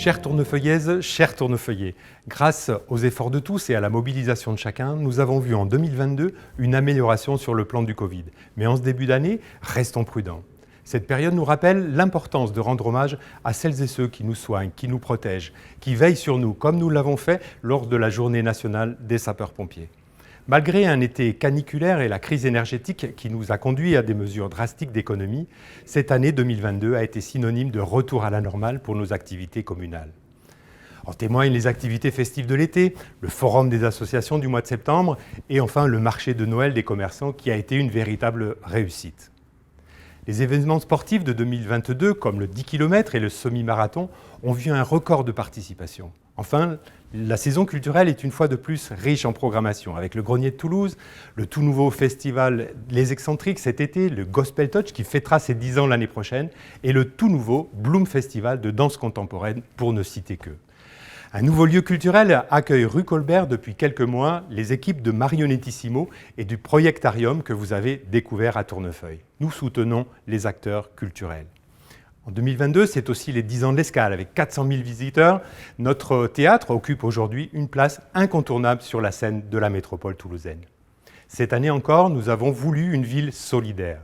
Chères tournefeuillaises, chers tournefeuillets, grâce aux efforts de tous et à la mobilisation de chacun, nous avons vu en 2022 une amélioration sur le plan du Covid. Mais en ce début d'année, restons prudents. Cette période nous rappelle l'importance de rendre hommage à celles et ceux qui nous soignent, qui nous protègent, qui veillent sur nous, comme nous l'avons fait lors de la Journée nationale des sapeurs-pompiers. Malgré un été caniculaire et la crise énergétique qui nous a conduit à des mesures drastiques d'économie, cette année 2022 a été synonyme de retour à la normale pour nos activités communales. En témoignent les activités festives de l'été, le forum des associations du mois de septembre et enfin le marché de Noël des commerçants qui a été une véritable réussite. Les événements sportifs de 2022, comme le 10 km et le semi-marathon, ont vu un record de participation. Enfin, la saison culturelle est une fois de plus riche en programmation, avec le Grenier de Toulouse, le tout nouveau festival Les Excentriques cet été, le Gospel Touch qui fêtera ses 10 ans l'année prochaine, et le tout nouveau Bloom Festival de danse contemporaine, pour ne citer que. Un nouveau lieu culturel accueille rue Colbert depuis quelques mois les équipes de Marionettissimo et du Projectarium que vous avez découvert à Tournefeuille. Nous soutenons les acteurs culturels. En 2022, c'est aussi les 10 ans de l'Escale. Avec 400 000 visiteurs, notre théâtre occupe aujourd'hui une place incontournable sur la scène de la métropole toulousaine. Cette année encore, nous avons voulu une ville solidaire.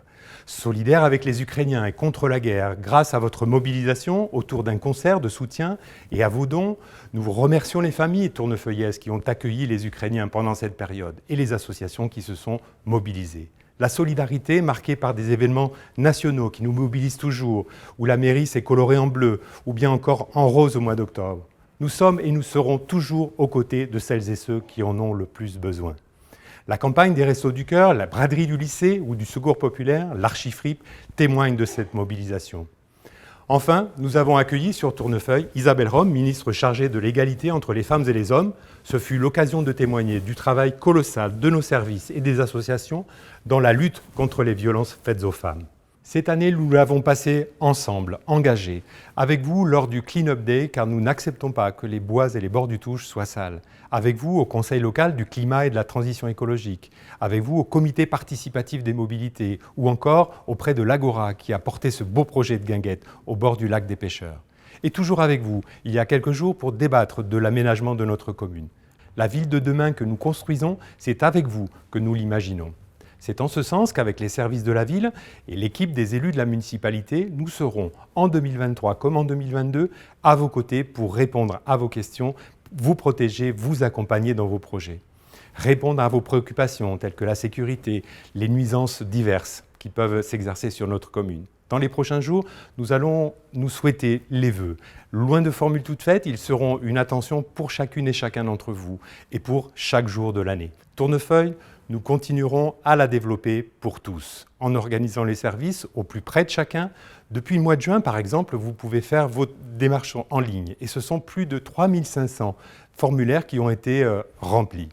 Solidaire avec les Ukrainiens et contre la guerre. Grâce à votre mobilisation autour d'un concert de soutien et à vos dons, nous vous remercions les familles tournefeuillaises qui ont accueilli les Ukrainiens pendant cette période et les associations qui se sont mobilisées. La solidarité marquée par des événements nationaux qui nous mobilisent toujours, où la mairie s'est colorée en bleu ou bien encore en rose au mois d'octobre. Nous sommes et nous serons toujours aux côtés de celles et ceux qui en ont le plus besoin. La campagne des Restos du Cœur, la braderie du lycée ou du Secours populaire, l'Archifripe, témoignent de cette mobilisation. Enfin, nous avons accueilli sur Tournefeuille Isabelle Rome, ministre chargée de l'égalité entre les femmes et les hommes. Ce fut l'occasion de témoigner du travail colossal de nos services et des associations dans la lutte contre les violences faites aux femmes. Cette année, nous l'avons passée ensemble, engagés, avec vous lors du Clean Up Day, car nous n'acceptons pas que les bois et les bords du Touche soient sales. Avec vous au Conseil local du climat et de la transition écologique, avec vous au Comité participatif des mobilités, ou encore auprès de l'Agora qui a porté ce beau projet de guinguette au bord du lac des pêcheurs. Et toujours avec vous, il y a quelques jours, pour débattre de l'aménagement de notre commune. La ville de demain que nous construisons, c'est avec vous que nous l'imaginons. C'est en ce sens qu'avec les services de la ville et l'équipe des élus de la municipalité, nous serons en 2023 comme en 2022 à vos côtés pour répondre à vos questions, vous protéger, vous accompagner dans vos projets. Répondre à vos préoccupations telles que la sécurité, les nuisances diverses qui peuvent s'exercer sur notre commune. Dans les prochains jours, nous allons nous souhaiter les vœux. Loin de formules toutes faites, ils seront une attention pour chacune et chacun d'entre vous et pour chaque jour de l'année. Tournefeuille, nous continuerons à la développer pour tous, en organisant les services au plus près de chacun. Depuis le mois de juin, par exemple, vous pouvez faire vos démarches en ligne et ce sont plus de 3500 formulaires qui ont été remplis.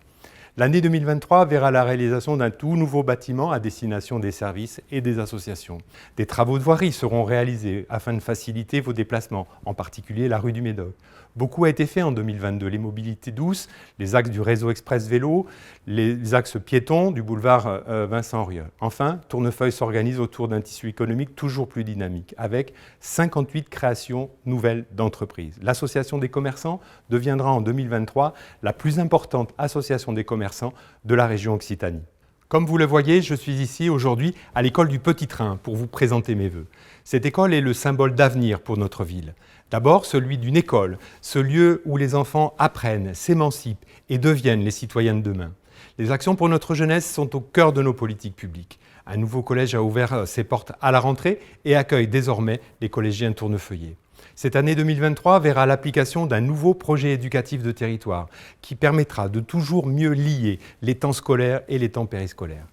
L'année 2023 verra la réalisation d'un tout nouveau bâtiment à destination des services et des associations. Des travaux de voirie seront réalisés afin de faciliter vos déplacements, en particulier la rue du Médoc. Beaucoup a été fait en 2022, les mobilités douces, les axes du réseau express vélo, les axes piétons du boulevard Vincent Auriol. Enfin, Tournefeuille s'organise autour d'un tissu économique toujours plus dynamique, avec 58 créations nouvelles d'entreprises. L'Association des commerçants deviendra en 2023 la plus importante association des commerçants de la région Occitanie. Comme vous le voyez, je suis ici aujourd'hui à l'école du Petit Train pour vous présenter mes vœux. Cette école est le symbole d'avenir pour notre ville. D'abord, celui d'une école, ce lieu où les enfants apprennent, s'émancipent et deviennent les citoyens de demain. Les actions pour notre jeunesse sont au cœur de nos politiques publiques. Un nouveau collège a ouvert ses portes à la rentrée et accueille désormais les collégiens tournefeuillés. Cette année 2023 verra l'application d'un nouveau projet éducatif de territoire qui permettra de toujours mieux lier les temps scolaires et les temps périscolaires.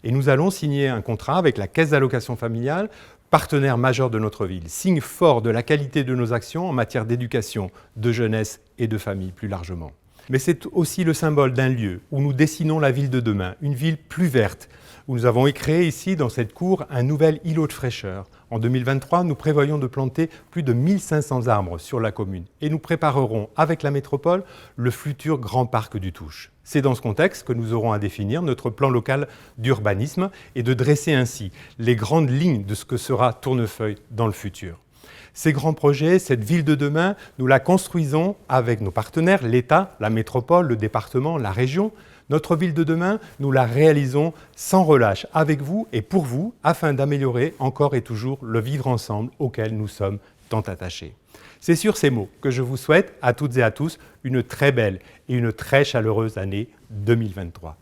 Et nous allons signer un contrat avec la Caisse d'allocation familiale, partenaire majeur de notre ville, signe fort de la qualité de nos actions en matière d'éducation, de jeunesse et de famille plus largement. Mais c'est aussi le symbole d'un lieu où nous dessinons la ville de demain, une ville plus verte, où nous avons créé ici, dans cette cour, un nouvel îlot de fraîcheur. En 2023, nous prévoyons de planter plus de 1500 arbres sur la commune et nous préparerons, avec la métropole, le futur grand parc du Touche. C'est dans ce contexte que nous aurons à définir notre plan local d'urbanisme et de dresser ainsi les grandes lignes de ce que sera Tournefeuille dans le futur. Ces grands projets, cette ville de demain, nous la construisons avec nos partenaires, l'État, la métropole, le département, la région. Notre ville de demain, nous la réalisons sans relâche, avec vous et pour vous, afin d'améliorer encore et toujours le vivre ensemble auquel nous sommes tant attachés. C'est sur ces mots que je vous souhaite à toutes et à tous une très belle et une très chaleureuse année 2023.